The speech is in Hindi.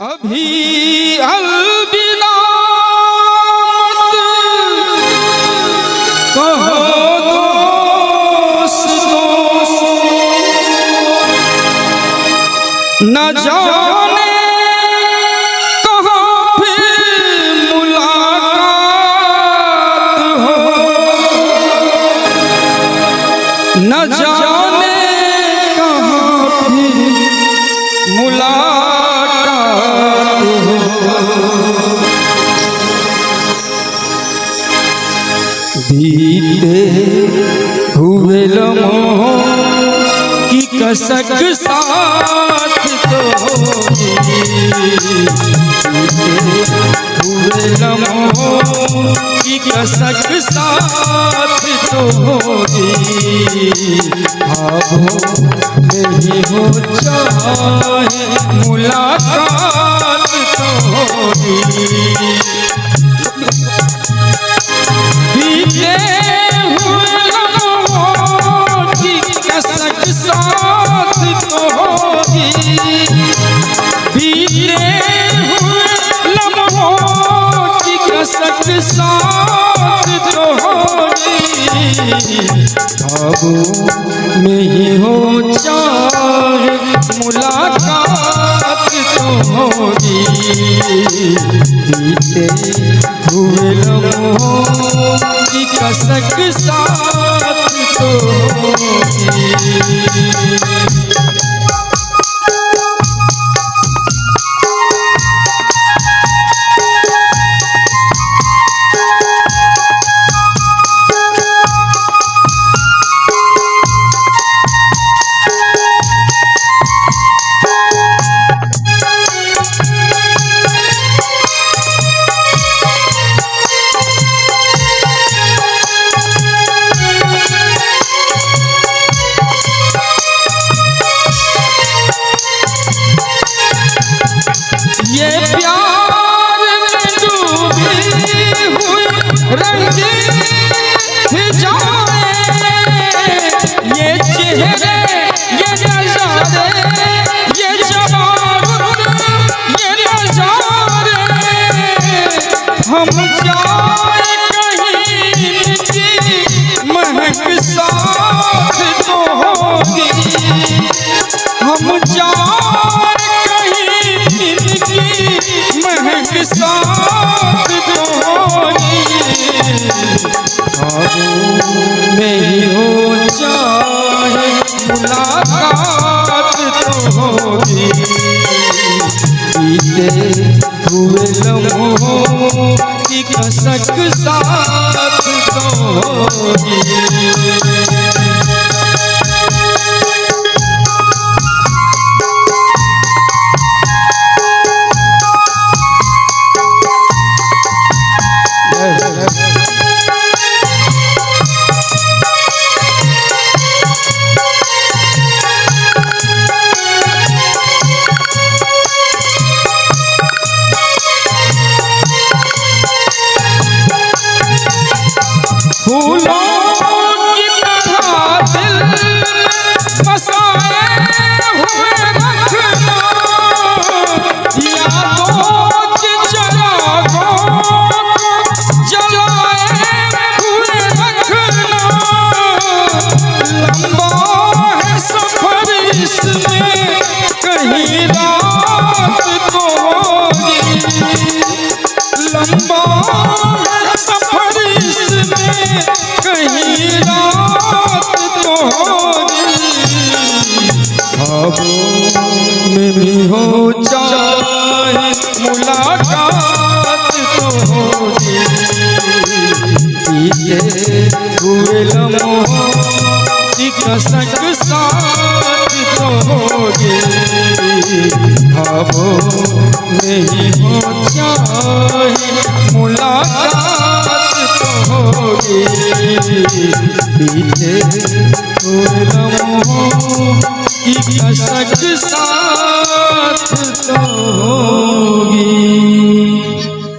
अभी अलविदा कहो दोस्त न जाने कहाँ फिर मुलाकात हो, न जाने कहाँ फिर मुलाकात हो। बीते हुए लम्हों की कसक साथ तो होगी, हुए लम्हों की कसक साथ तो होगी। ख्वाबों में ही हो चाहे मुलाकात तो होगी। बीते हुए लम्हों की कसक साथ तो होगी, बीते हुए लम्हों की कसक साथ तो होगी। ख्वाबों में ही हो चाहे मुलाकात तो होगी। बीते हुए लम्हों की कसक साथ तो होगी। ये प्यार में डूबी हुई रंगीन फिजाएं, ये चेहरे ये नज़ारे ये जवाब ये नज़ारे, हम जाए कहीं की महक साथ तो होगी। हम जाए महक साथ तो होगी। ख्वाबों में ही हो चाहे मुलाकात तो होगी। बीते हुए लम्हों की कसक साथ तो होगी। फूलों की तरह दिल बसाए हुए रखना, यादों की चिरागों को जलाए हुए रखना। लंबा है सफर इसमें कहीं रात तो होगी, लंबा है सफर इसमें कहीं रात तो होगी। ख्वाबों में भी हो चाहे मुलाकात तो होगी। बीते हुए लम्हों की कसक साथ तो होगी। ख्वाबों में ही हो चाहे मुलाकात तो होगी। बीते हुए लम्हों की कसक साथ